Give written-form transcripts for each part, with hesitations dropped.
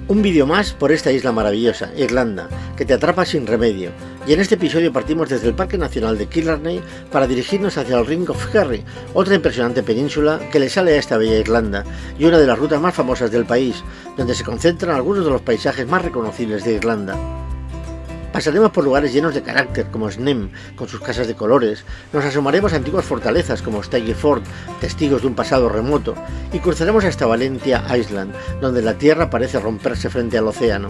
Un vídeo más por esta isla maravillosa, Irlanda, que te atrapa sin remedio, y en este episodio partimos desde el Parque Nacional de Killarney para dirigirnos hacia el Ring of Kerry, otra impresionante península que le sale a esta bella Irlanda, y una de las rutas más famosas del país, donde se concentran algunos de los paisajes más reconocibles de Irlanda. Pasaremos por lugares llenos de carácter como Snem, con sus casas de colores, nos asomaremos a antiguas fortalezas como Stagey Fort, testigos de un pasado remoto, y cruzaremos hasta Valentia Island, donde la tierra parece romperse frente al océano.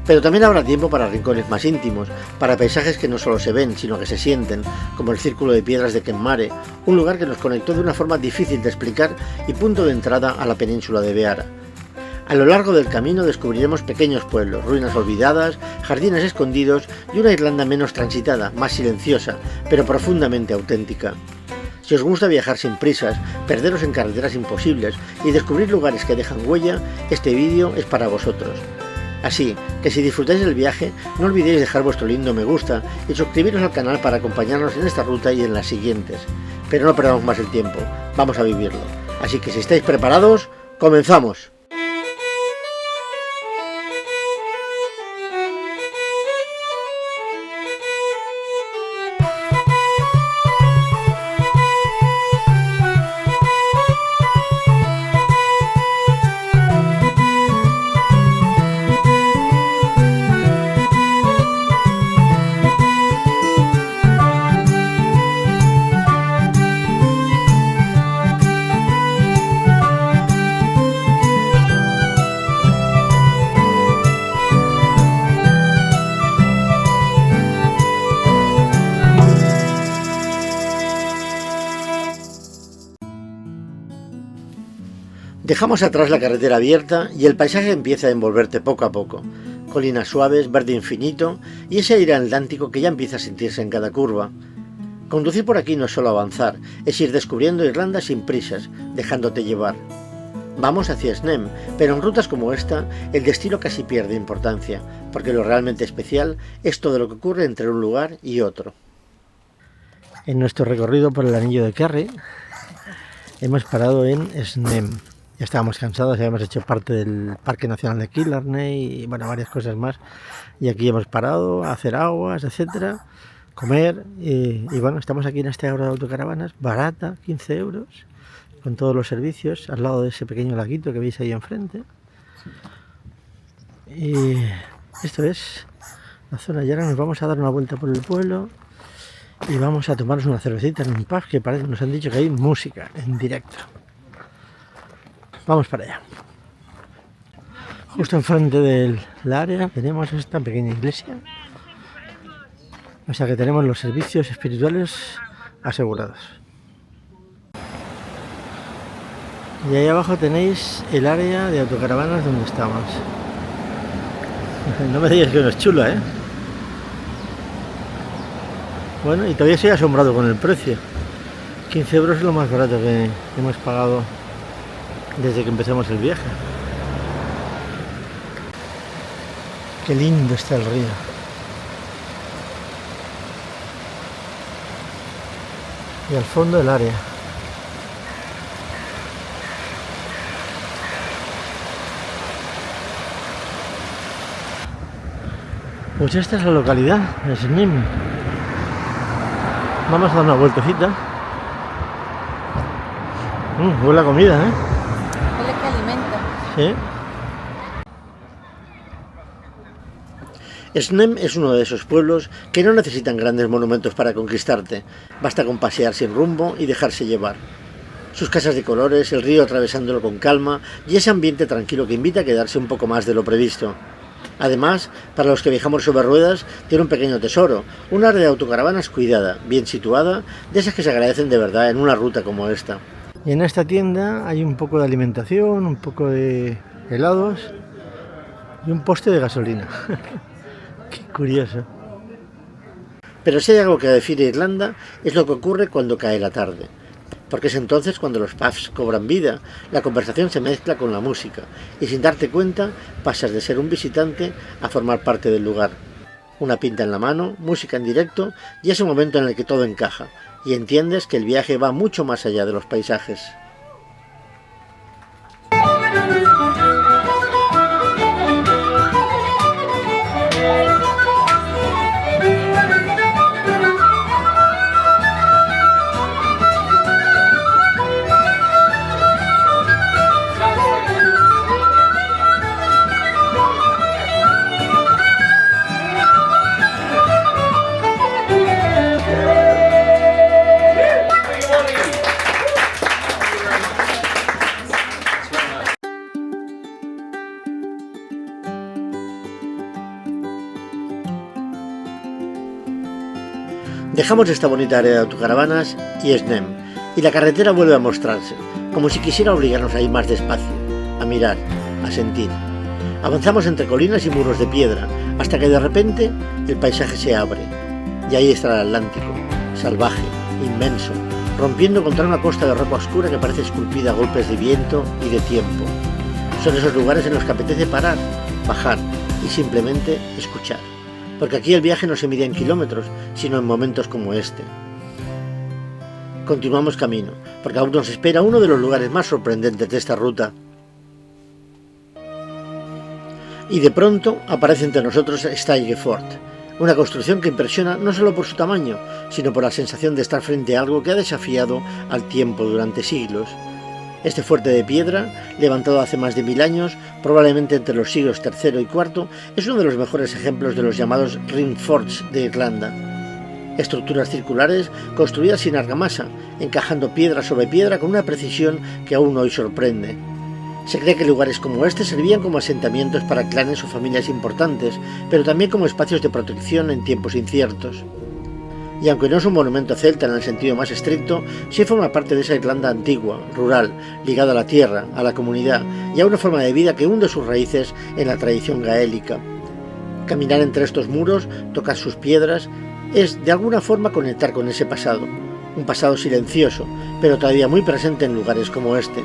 Pero también habrá tiempo para rincones más íntimos, para paisajes que no solo se ven, sino que se sienten, como el Círculo de Piedras de Kenmare, un lugar que nos conectó de una forma difícil de explicar y punto de entrada a la península de Beara. A lo largo del camino descubriremos pequeños pueblos, ruinas olvidadas, jardines escondidos y una Irlanda menos transitada, más silenciosa, pero profundamente auténtica. Si os gusta viajar sin prisas, perderos en carreteras imposibles y descubrir lugares que dejan huella, este vídeo es para vosotros. Así que si disfrutáis del viaje, no olvidéis dejar vuestro lindo me gusta y suscribiros al canal para acompañarnos en esta ruta y en las siguientes. Pero no perdamos más el tiempo, vamos a vivirlo. Así que si estáis preparados, ¡comenzamos! Dejamos atrás la carretera abierta y el paisaje empieza a envolverte poco a poco. Colinas suaves, verde infinito y ese aire atlántico que ya empieza a sentirse en cada curva. Conducir por aquí no es solo avanzar, es ir descubriendo Irlanda sin prisas, dejándote llevar. Vamos hacia Snem, pero en rutas como esta, el destino casi pierde importancia, porque lo realmente especial es todo lo que ocurre entre un lugar y otro. En nuestro recorrido por el anillo de Kerry, hemos parado en Snem. Ya estábamos cansados, ya hemos hecho parte del Parque Nacional de Killarney y bueno, varias cosas más. Y aquí hemos parado a hacer aguas, etcétera, comer y bueno, estamos aquí en esta hora de autocaravanas, barata, 15 euros, con todos los servicios, al lado de ese pequeño laguito que veis ahí enfrente. Y esto es la zona, y ahora nos vamos a dar una vuelta por el pueblo y vamos a tomarnos una cervecita en un pub que parece, nos han dicho que hay música en directo. Vamos para allá. Justo enfrente del área tenemos esta pequeña iglesia. O sea que tenemos los servicios espirituales asegurados. Y ahí abajo tenéis el área de autocaravanas donde estamos. No me digas que no es chula, ¿eh? Bueno, y todavía estoy asombrado con el precio. 15 euros es lo más barato que hemos pagado desde que empezamos el viaje. Qué lindo está el río. Y al fondo el área. Pues esta es la localidad, Snem. Vamos a dar una vueltecita. Huele a comida, ¿eh? Huele que alimenta. Sí. Snem es uno de esos pueblos que no necesitan grandes monumentos para conquistarte, basta con pasear sin rumbo y dejarse llevar. Sus casas de colores, el río atravesándolo con calma y ese ambiente tranquilo que invita a quedarse un poco más de lo previsto. Además, para los que viajamos sobre ruedas, tiene un pequeño tesoro, un área de autocaravanas cuidada, bien situada, de esas que se agradecen de verdad en una ruta como esta. Y en esta tienda hay un poco de alimentación, un poco de helados y un poste de gasolina. Qué curioso. Pero si hay algo que define Irlanda es lo que ocurre cuando cae la tarde. Porque es entonces cuando los pubs cobran vida, la conversación se mezcla con la música y sin darte cuenta pasas de ser un visitante a formar parte del lugar. Una pinta en la mano, música en directo y ese momento en el que todo encaja y entiendes que el viaje va mucho más allá de los paisajes. Dejamos esta bonita área de autocaravanas y Snem, y la carretera vuelve a mostrarse, como si quisiera obligarnos a ir más despacio, a mirar, a sentir. Avanzamos entre colinas y muros de piedra, hasta que de repente el paisaje se abre, y ahí está el Atlántico, salvaje, inmenso, rompiendo contra una costa de roca oscura que parece esculpida a golpes de viento y de tiempo. Son esos lugares en los que apetece parar, bajar y simplemente escuchar, porque aquí el viaje no se mide en kilómetros, sino en momentos como este. Continuamos camino, porque aún nos espera uno de los lugares más sorprendentes de esta ruta. Y de pronto aparece entre nosotros Steiger Fort, una construcción que impresiona no solo por su tamaño, sino por la sensación de estar frente a algo que ha desafiado al tiempo durante siglos. Este fuerte de piedra, levantado hace más de 1000 años, probablemente entre los siglos III y IV, es uno de los mejores ejemplos de los llamados Ring Forts de Irlanda. Estructuras circulares construidas sin argamasa, encajando piedra sobre piedra con una precisión que aún hoy sorprende. Se cree que lugares como este servían como asentamientos para clanes o familias importantes, pero también como espacios de protección en tiempos inciertos. Y aunque no es un monumento celta en el sentido más estricto, sí forma parte de esa Irlanda antigua, rural, ligada a la tierra, a la comunidad y a una forma de vida que hunde sus raíces en la tradición gaélica. Caminar entre estos muros, tocar sus piedras, es de alguna forma conectar con ese pasado, un pasado silencioso, pero todavía muy presente en lugares como este.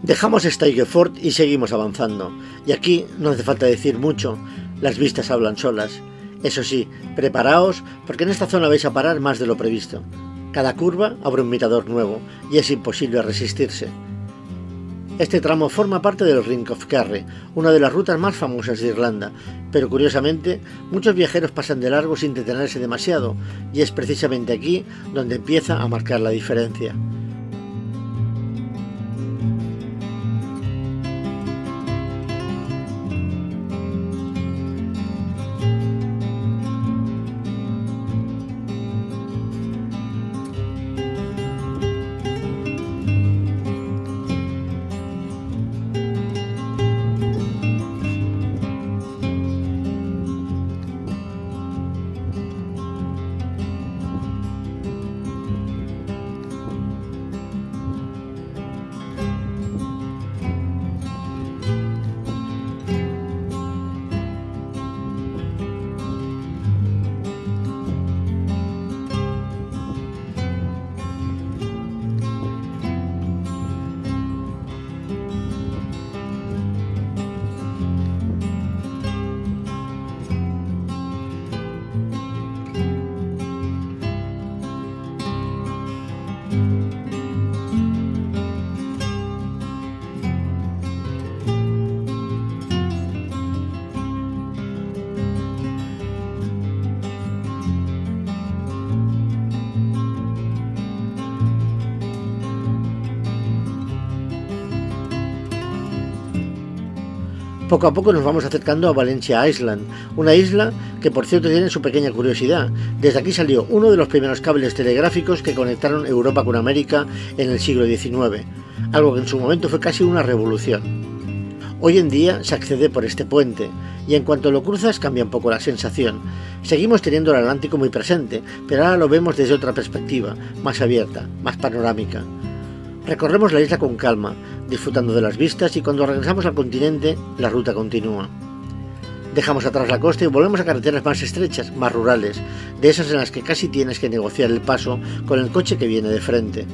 Dejamos Steiger Fort y seguimos avanzando, y aquí no hace falta decir mucho, las vistas hablan solas. Eso sí, preparaos, porque en esta zona vais a parar más de lo previsto. Cada curva abre un mirador nuevo, y es imposible resistirse. Este tramo forma parte del Ring of Kerry, una de las rutas más famosas de Irlanda, pero curiosamente muchos viajeros pasan de largo sin detenerse demasiado, y es precisamente aquí donde empieza a marcar la diferencia. Poco a poco nos vamos acercando a Valentia Island, una isla que por cierto tiene su pequeña curiosidad. Desde aquí salió uno de los primeros cables telegráficos que conectaron Europa con América en el siglo XIX, algo que en su momento fue casi una revolución. Hoy en día se accede por este puente, y en cuanto lo cruzas cambia un poco la sensación. Seguimos teniendo el Atlántico muy presente, pero ahora lo vemos desde otra perspectiva, más abierta, más panorámica. Recorremos la isla con calma, disfrutando de las vistas, y cuando regresamos al continente, la ruta continúa. Dejamos atrás la costa y volvemos a carreteras más estrechas, más rurales, de esas en las que casi tienes que negociar el paso con el coche que viene de frente.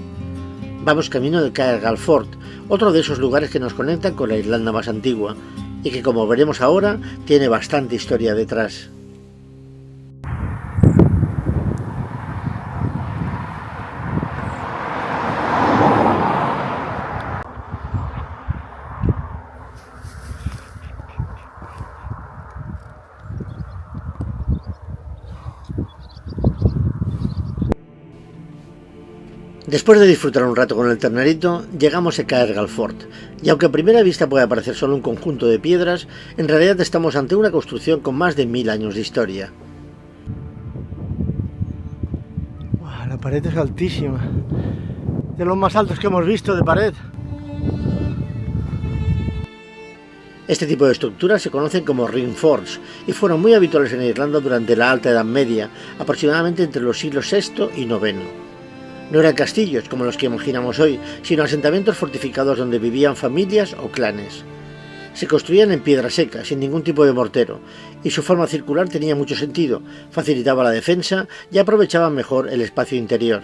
Vamos camino del Caergal Fort, otro de esos lugares que nos conectan con la Irlanda más antigua, y que, como veremos ahora, tiene bastante historia detrás. Después de disfrutar un rato con el ternerito, llegamos a Caergal Fort, y aunque a primera vista puede parecer solo un conjunto de piedras, en realidad estamos ante una construcción con más de 1000 años de historia. La pared es altísima, de los más altos que hemos visto de pared. Este tipo de estructuras se conocen como ring forts y fueron muy habituales en Irlanda durante la Alta Edad Media, aproximadamente entre los siglos VI y IX. No eran castillos como los que imaginamos hoy, sino asentamientos fortificados donde vivían familias o clanes. Se construían en piedra seca, sin ningún tipo de mortero, y su forma circular tenía mucho sentido, facilitaba la defensa y aprovechaba mejor el espacio interior.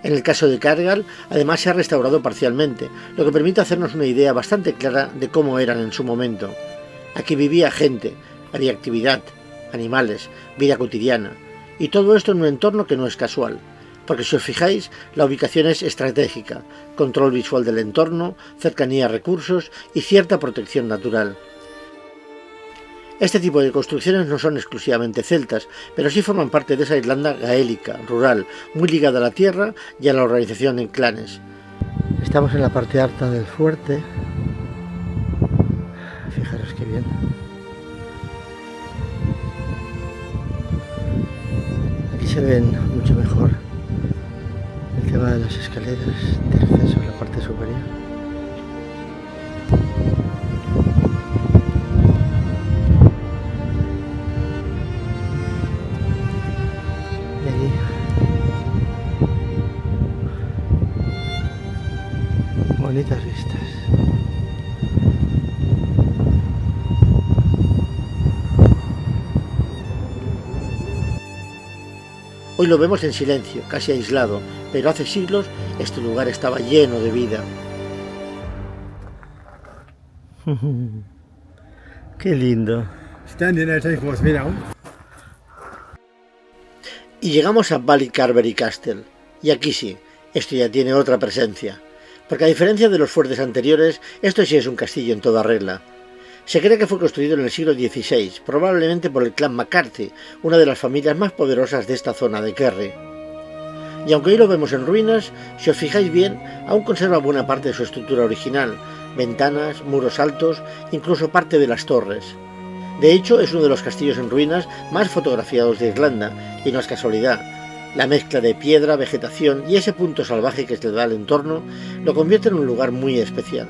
En el caso de Caergal, además se ha restaurado parcialmente, lo que permite hacernos una idea bastante clara de cómo eran en su momento. Aquí vivía gente, había actividad, animales, vida cotidiana, y todo esto en un entorno que no es casual. Porque si os fijáis, la ubicación es estratégica, control visual del entorno, cercanía a recursos y cierta protección natural. Este tipo de construcciones no son exclusivamente celtas, pero sí forman parte de esa Irlanda gaélica, rural, muy ligada a la tierra y a la organización en clanes. Estamos en la parte alta del fuerte. Fijaros qué bien. Aquí se ven mucho mejor el tema de las escaleras de acceso a la parte superior. Y allí bonitas vistas. Hoy lo vemos en silencio, casi aislado, pero hace siglos este lugar estaba lleno de vida. ¡Qué lindo! Y llegamos a Ballycarbery Castle, y aquí sí, esto ya tiene otra presencia, porque a diferencia de los fuertes anteriores, esto sí es un castillo en toda regla. Se cree que fue construido en el siglo XVI, probablemente por el clan McCarthy, una de las familias más poderosas de esta zona de Kerry. Y aunque hoy lo vemos en ruinas, si os fijáis bien, aún conserva buena parte de su estructura original, ventanas, muros altos, incluso parte de las torres. De hecho, es uno de los castillos en ruinas más fotografiados de Irlanda, y no es casualidad. La mezcla de piedra, vegetación y ese punto salvaje que se le da al entorno lo convierte en un lugar muy especial.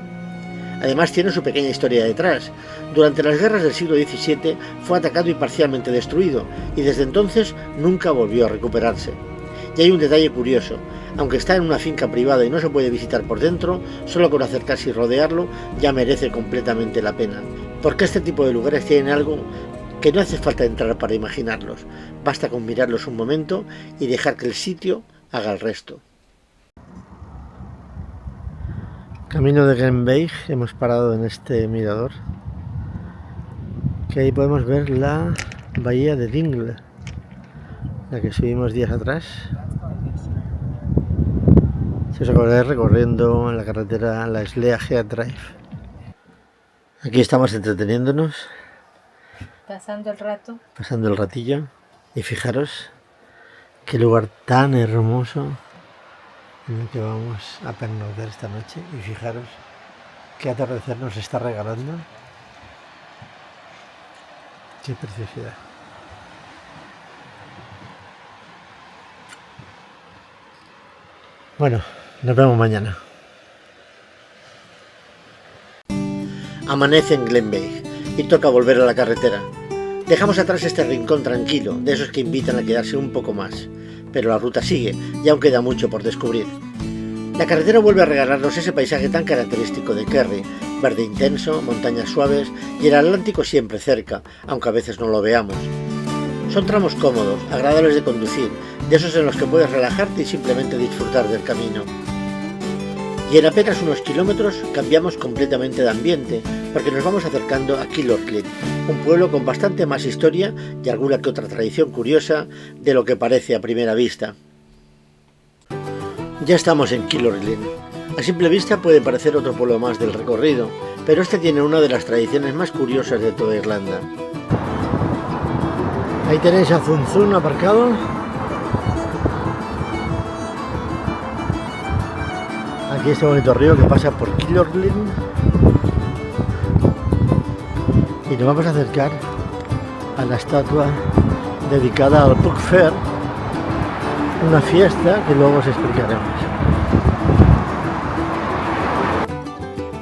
Además tiene su pequeña historia detrás. Durante las guerras del siglo XVII fue atacado y parcialmente destruido, y desde entonces nunca volvió a recuperarse. Y hay un detalle curioso, aunque está en una finca privada y no se puede visitar por dentro, solo con acercarse y rodearlo ya merece completamente la pena. Porque este tipo de lugares tienen algo que no hace falta entrar para imaginarlos, basta con mirarlos un momento y dejar que el sitio haga el resto. Camino de Glenveigh, hemos parado en este mirador, que ahí podemos ver la bahía de Dingle, la que subimos días atrás. Si os acordáis, recorriendo en la carretera la Slea Head Drive. Aquí estamos entreteniéndonos, Pasando el rato. pasando el ratillo, y fijaros qué lugar tan hermoso en el que vamos a pernoctar esta noche, y fijaros qué atardecer nos está regalando. Qué preciosidad. Bueno, nos vemos mañana. Amanece en Glenveigh y toca volver a la carretera. Dejamos atrás este rincón tranquilo, de esos que invitan a quedarse un poco más, pero la ruta sigue y aún queda mucho por descubrir. La carretera vuelve a regalarnos ese paisaje tan característico de Kerry, verde intenso, montañas suaves y el Atlántico siempre cerca, aunque a veces no lo veamos. Son tramos cómodos, agradables de conducir, de esos en los que puedes relajarte y simplemente disfrutar del camino. Y en apenas unos kilómetros cambiamos completamente de ambiente, porque nos vamos acercando a Killorglin, un pueblo con bastante más historia y alguna que otra tradición curiosa de lo que parece a primera vista. Ya estamos en Killorglin. A simple vista puede parecer otro pueblo más del recorrido, pero este tiene una de las tradiciones más curiosas de toda Irlanda. Ahí tenéis a Zunzun aparcado. Aquí este bonito río que pasa por Killorglin. Y nos vamos a acercar a la estatua dedicada al Puck Fair, una fiesta que luego os explicaremos.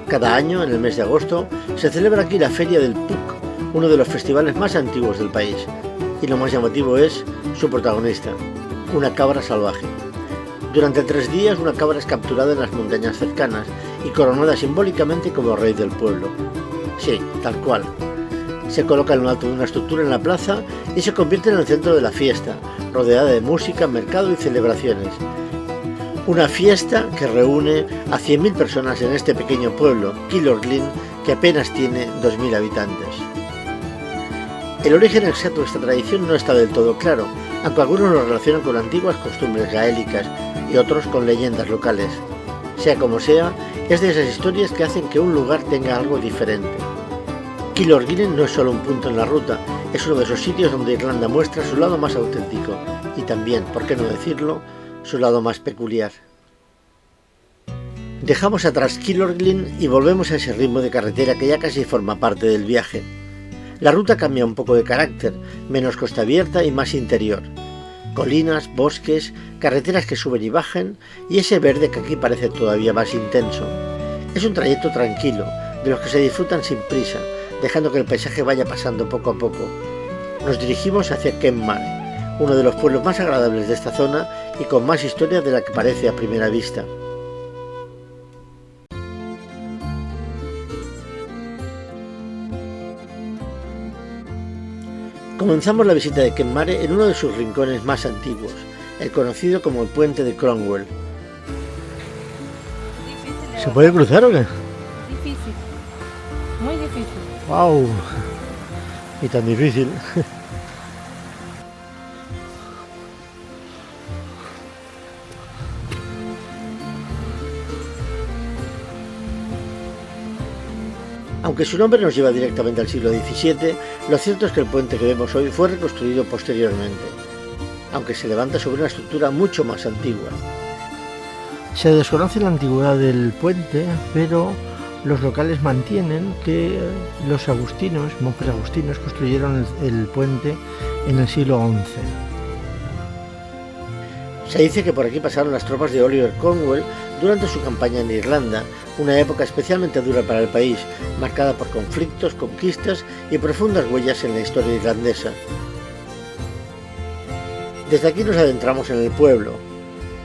Cada año, en el mes de agosto, se celebra aquí la Feria del Puck, uno de los festivales más antiguos del país. Y lo más llamativo es su protagonista, una cabra salvaje. Durante 3 días una cabra es capturada en las montañas cercanas y coronada simbólicamente como rey del pueblo. Sí, tal cual. Se coloca en lo alto de una estructura en la plaza y se convierte en el centro de la fiesta, rodeada de música, mercado y celebraciones. Una fiesta que reúne a 100.000 personas en este pequeño pueblo, Killorglin, que apenas tiene 2.000 habitantes. El origen exacto de esta tradición no está del todo claro, aunque algunos lo relacionan con antiguas costumbres gaélicas y otros con leyendas locales. Sea como sea, es de esas historias que hacen que un lugar tenga algo diferente. Killorglin no es solo un punto en la ruta, es uno de esos sitios donde Irlanda muestra su lado más auténtico y también, por qué no decirlo, su lado más peculiar. Dejamos atrás Killorglin y volvemos a ese ritmo de carretera que ya casi forma parte del viaje. La ruta cambia un poco de carácter, menos costa abierta y más interior. Colinas, bosques, carreteras que suben y bajan y ese verde que aquí parece todavía más intenso. Es un trayecto tranquilo, de los que se disfrutan sin prisa, dejando que el paisaje vaya pasando poco a poco. Nos dirigimos hacia Kenmare, uno de los pueblos más agradables de esta zona y con más historia de la que parece a primera vista. Comenzamos la visita de Kenmare en uno de sus rincones más antiguos, el conocido como el Puente de Cromwell. ¿Se puede cruzar o qué? Difícil, muy difícil. ¡Wow! Y tan difícil. Aunque su nombre nos lleva directamente al siglo XVII, lo cierto es que el puente que vemos hoy fue reconstruido posteriormente, aunque se levanta sobre una estructura mucho más antigua. Se desconoce la antigüedad del puente, pero los locales mantienen que los agustinos, monjes agustinos, construyeron el puente en el siglo XI. Se dice que por aquí pasaron las tropas de Oliver Cromwell durante su campaña en Irlanda, una época especialmente dura para el país, marcada por conflictos, conquistas y profundas huellas en la historia irlandesa. Desde aquí nos adentramos en el pueblo.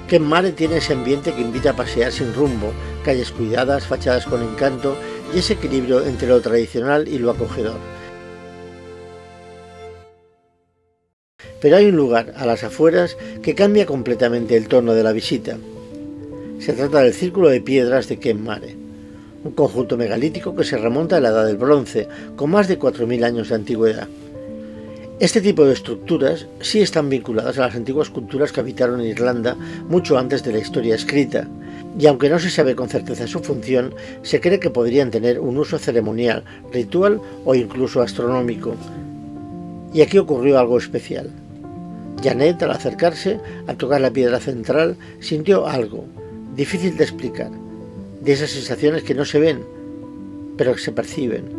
Kenmare tiene ese ambiente que invita a pasear sin rumbo, calles cuidadas, fachadas con encanto y ese equilibrio entre lo tradicional y lo acogedor. Pero hay un lugar, a las afueras, que cambia completamente el tono de la visita. Se trata del Círculo de Piedras de Kenmare, un conjunto megalítico que se remonta a la Edad del Bronce, con más de 4.000 años de antigüedad. Este tipo de estructuras sí están vinculadas a las antiguas culturas que habitaron en Irlanda mucho antes de la historia escrita, y aunque no se sabe con certeza su función, se cree que podrían tener un uso ceremonial, ritual o incluso astronómico. Y aquí ocurrió algo especial. Janet, al acercarse, al tocar la piedra central, sintió algo, difícil de explicar, de esas sensaciones que no se ven, pero que se perciben.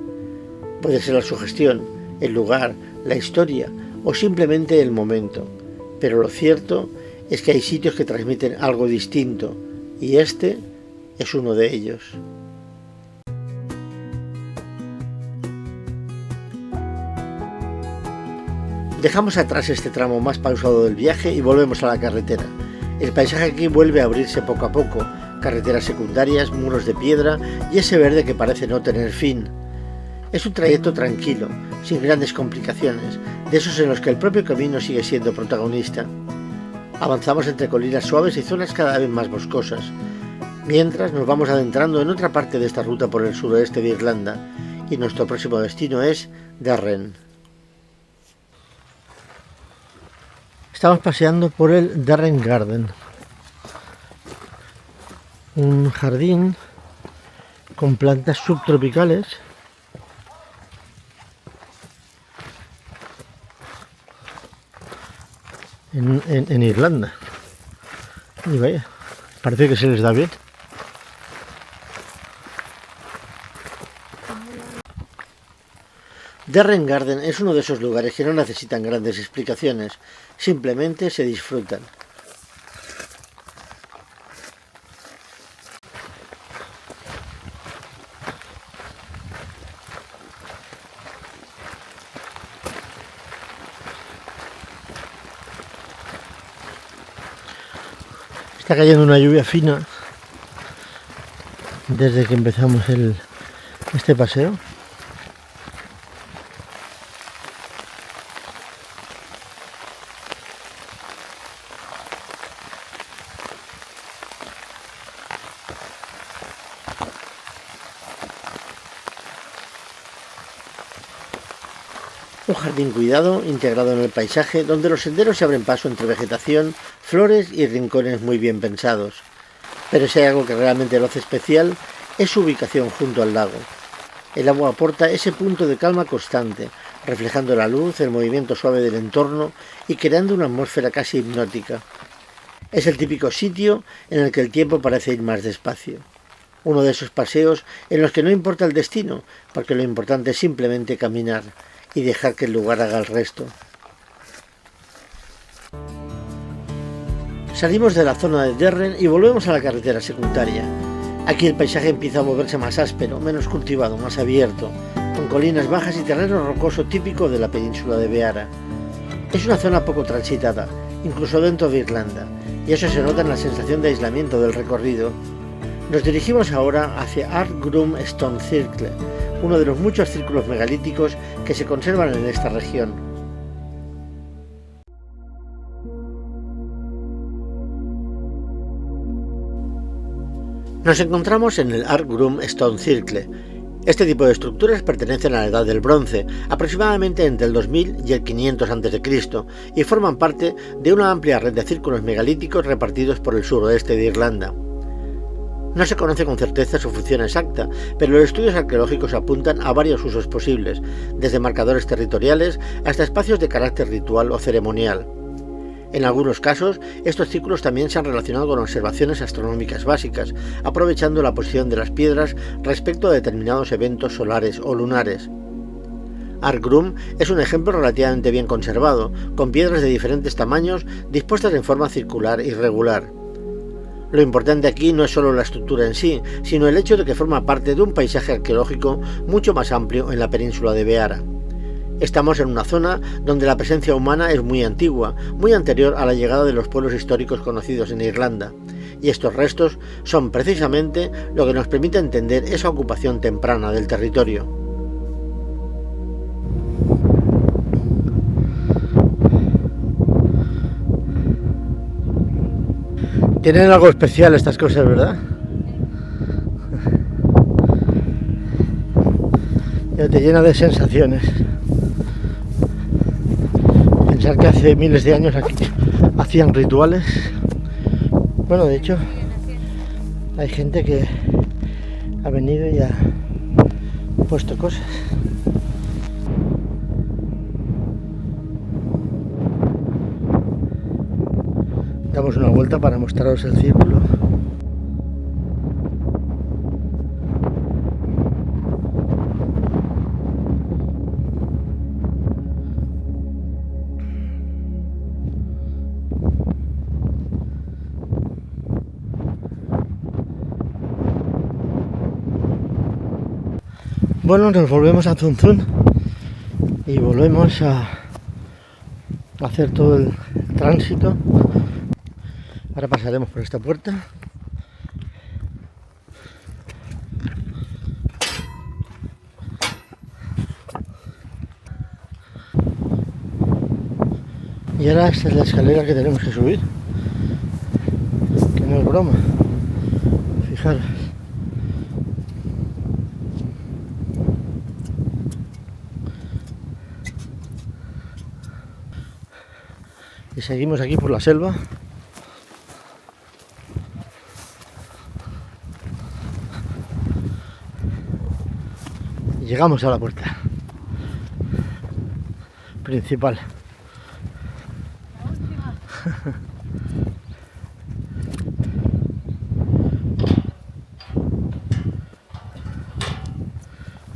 Puede ser la sugestión, el lugar, la historia o simplemente el momento, pero lo cierto es que hay sitios que transmiten algo distinto, y este es uno de ellos. Dejamos atrás este tramo más pausado del viaje y volvemos a la carretera. El paisaje aquí vuelve a abrirse poco a poco, carreteras secundarias, muros de piedra y ese verde que parece no tener fin. Es un trayecto tranquilo, sin grandes complicaciones, de esos en los que el propio camino sigue siendo protagonista. Avanzamos entre colinas suaves y zonas cada vez más boscosas, mientras nos vamos adentrando en otra parte de esta ruta por el suroeste de Irlanda, y nuestro próximo destino es Darren. Estamos paseando por el Darren Garden, un jardín con plantas subtropicales en Irlanda. Y vaya, parece que se les da bien. Derren Garden es uno de esos lugares que no necesitan grandes explicaciones, simplemente se disfrutan. Está cayendo una lluvia fina desde que empezamos este paseo. Un jardín cuidado, integrado en el paisaje, donde los senderos se abren paso entre vegetación, flores y rincones muy bien pensados. Pero si hay algo que realmente lo hace especial, es su ubicación junto al lago. El agua aporta ese punto de calma constante, reflejando la luz, el movimiento suave del entorno y creando una atmósfera casi hipnótica. Es el típico sitio en el que el tiempo parece ir más despacio. Uno de esos paseos en los que no importa el destino, porque lo importante es simplemente caminar y dejar que el lugar haga el resto. Salimos de la zona de Derren y volvemos a la carretera secundaria. Aquí el paisaje empieza a volverse más áspero, menos cultivado, más abierto, con colinas bajas y terreno rocoso típico de la península de Beara. Es una zona poco transitada, incluso dentro de Irlanda, y eso se nota en la sensación de aislamiento del recorrido. Nos dirigimos ahora hacia Ardgrum Stone Circle, uno de los muchos círculos megalíticos que se conservan en esta región. Nos encontramos en el Ardgrum Stone Circle. Este tipo de estructuras pertenecen a la Edad del Bronce, aproximadamente entre el 2000 y el 500 a.C., y forman parte de una amplia red de círculos megalíticos repartidos por el suroeste de Irlanda. No se conoce con certeza su función exacta, pero los estudios arqueológicos apuntan a varios usos posibles, desde marcadores territoriales hasta espacios de carácter ritual o ceremonial. En algunos casos, estos círculos también se han relacionado con observaciones astronómicas básicas, aprovechando la posición de las piedras respecto a determinados eventos solares o lunares. Ardgrum es un ejemplo relativamente bien conservado, con piedras de diferentes tamaños dispuestas en forma circular y regular. Lo importante aquí no es solo la estructura en sí, sino el hecho de que forma parte de un paisaje arqueológico mucho más amplio en la península de Beara. Estamos en una zona donde la presencia humana es muy antigua, muy anterior a la llegada de los pueblos históricos conocidos en Irlanda, y estos restos son precisamente lo que nos permite entender esa ocupación temprana del territorio. Tienen algo especial estas cosas, ¿verdad? Ya te llena de sensaciones. Pensar que hace miles de años aquí hacían rituales. Bueno, de hecho, hay gente que ha venido y ha puesto cosas. Damos una vuelta para mostraros el círculo. Bueno, nos volvemos a Zunzun y volvemos a hacer todo el tránsito. Ahora pasaremos por esta puerta. Y ahora esta es la escalera que tenemos que subir. Que no es broma. Fijaros. Y seguimos aquí por la selva. Llegamos a la puerta principal.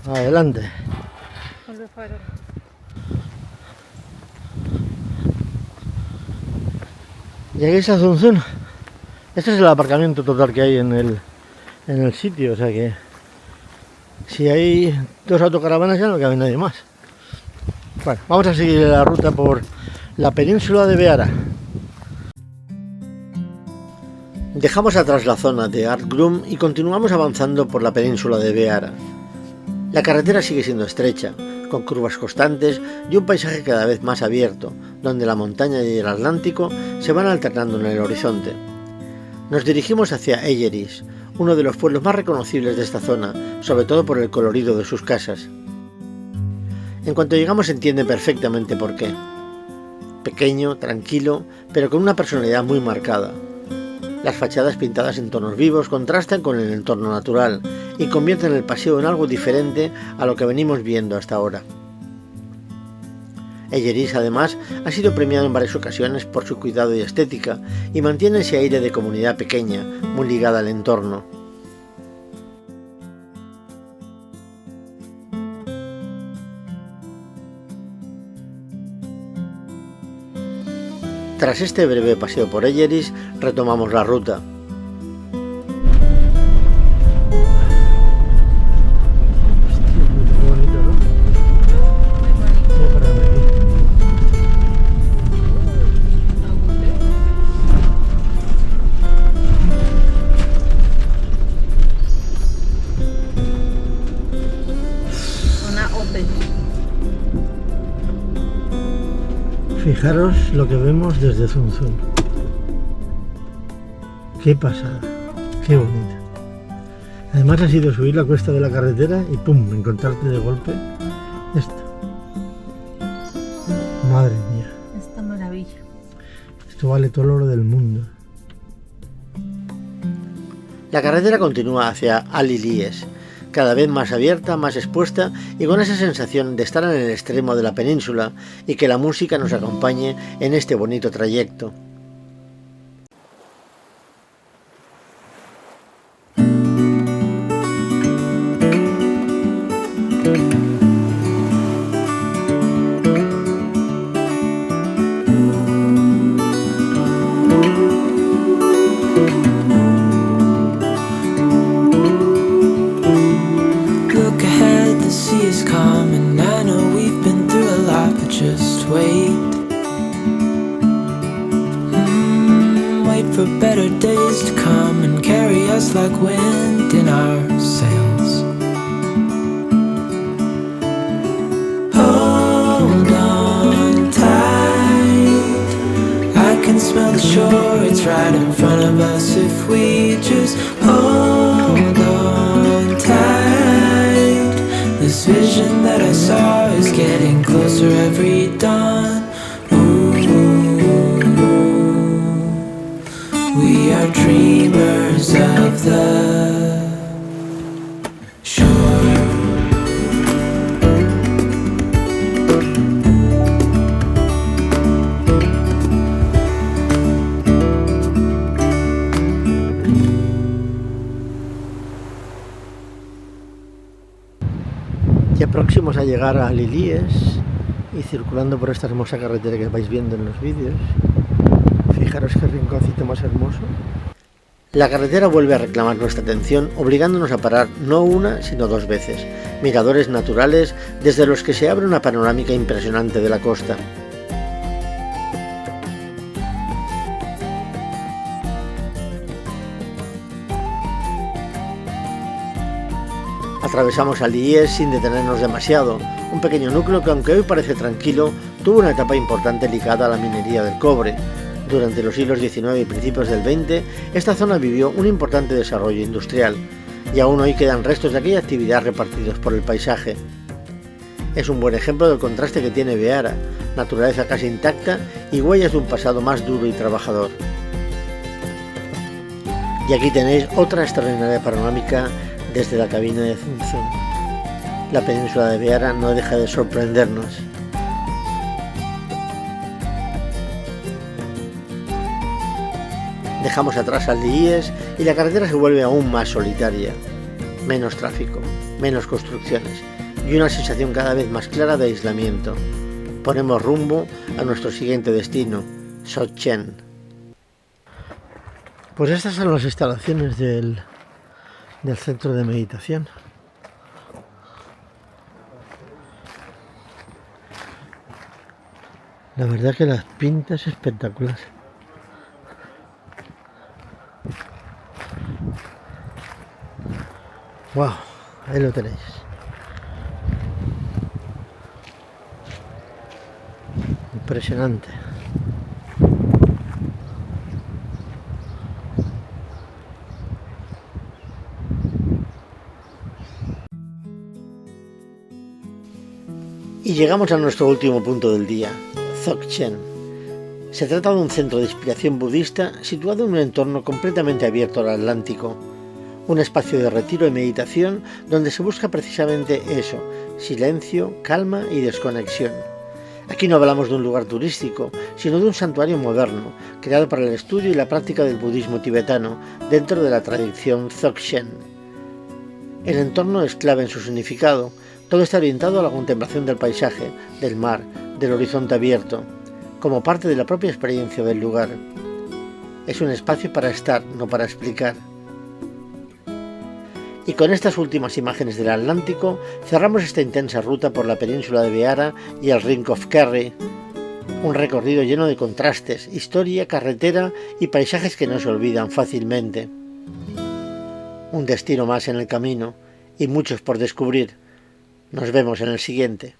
Adelante. de farol. Y aquí está Zunzún. Este es el aparcamiento total que hay en el sitio, o sea que si hay 2 autocaravanas ya no cabe nadie más. Bueno, vamos a seguir la ruta por la península de Beara. Dejamos atrás la zona de Ardgrum y continuamos avanzando por la península de Beara. La carretera sigue siendo estrecha, con curvas constantes y un paisaje cada vez más abierto, donde la montaña y el Atlántico se van alternando en el horizonte. Nos dirigimos hacia Eyeris, uno de los pueblos más reconocibles de esta zona, sobre todo por el colorido de sus casas. En cuanto llegamos se entiende perfectamente por qué. Pequeño, tranquilo, pero con una personalidad muy marcada. Las fachadas pintadas en tonos vivos contrastan con el entorno natural y convierten el paseo en algo diferente a lo que venimos viendo hasta ahora. Eyeris, además, ha sido premiado en varias ocasiones por su cuidado y estética y mantiene ese aire de comunidad pequeña, muy ligada al entorno. Tras este breve paseo por Eyeris, retomamos la ruta. Fijaros lo que vemos desde Zunzún. Qué pasada, qué bonita. Además ha sido subir la cuesta de la carretera y ¡pum!, encontrarte de golpe esto. Madre mía. Esta maravilla. Esto vale todo el oro del mundo. La carretera continúa hacia Alilies, cada vez más abierta, más expuesta y con esa sensación de estar en el extremo de la península y que la música nos acompañe en este bonito trayecto. Just wait, wait for better days to come and carry us like wind in our sails. Hold on tight, I can smell the shore, it's right in front of us if we just hold on tight. This vision that I saw is getting closer every dawn. Ooh, we are dreamers of the shore. Ya próximos a llegar a Alilies y circulando por esta hermosa carretera que vais viendo en los vídeos, fijaros qué rinconcito más hermoso. La carretera vuelve a reclamar nuestra atención, obligándonos a parar no una, sino 2 veces, miradores naturales desde los que se abre una panorámica impresionante de la costa. Atravesamos Alilies sin detenernos demasiado, un pequeño núcleo que, aunque hoy parece tranquilo, tuvo una etapa importante ligada a la minería del cobre. Durante los siglos XIX y principios del XX, esta zona vivió un importante desarrollo industrial, y aún hoy quedan restos de aquella actividad repartidos por el paisaje. Es un buen ejemplo del contraste que tiene Beara, naturaleza casi intacta y huellas de un pasado más duro y trabajador. Y aquí tenéis otra extraordinaria panorámica desde la cabina de Zunzún. La península de Beara no deja de sorprendernos. Dejamos atrás Alilies y la carretera se vuelve aún más solitaria. Menos tráfico, menos construcciones, y una sensación cada vez más clara de aislamiento. Ponemos rumbo a nuestro siguiente destino, Sogchen. Pues estas son las instalaciones del centro de meditación. La verdad que las pintas espectacular. Wow, ahí lo tenéis. Impresionante. Y llegamos a nuestro último punto del día, Dzogchen. Se trata de un centro de inspiración budista situado en un entorno completamente abierto al Atlántico, un espacio de retiro y meditación donde se busca precisamente eso, silencio, calma y desconexión. Aquí no hablamos de un lugar turístico, sino de un santuario moderno, creado para el estudio y la práctica del budismo tibetano dentro de la tradición Dzogchen. El entorno es clave en su significado. Todo está orientado a la contemplación del paisaje, del mar, del horizonte abierto, como parte de la propia experiencia del lugar. Es un espacio para estar, no para explicar. Y con estas últimas imágenes del Atlántico cerramos esta intensa ruta por la península de Beara y el Ring of Kerry. Un recorrido lleno de contrastes, historia, carretera y paisajes que no se olvidan fácilmente. Un destino más en el camino y muchos por descubrir. Nos vemos en el siguiente.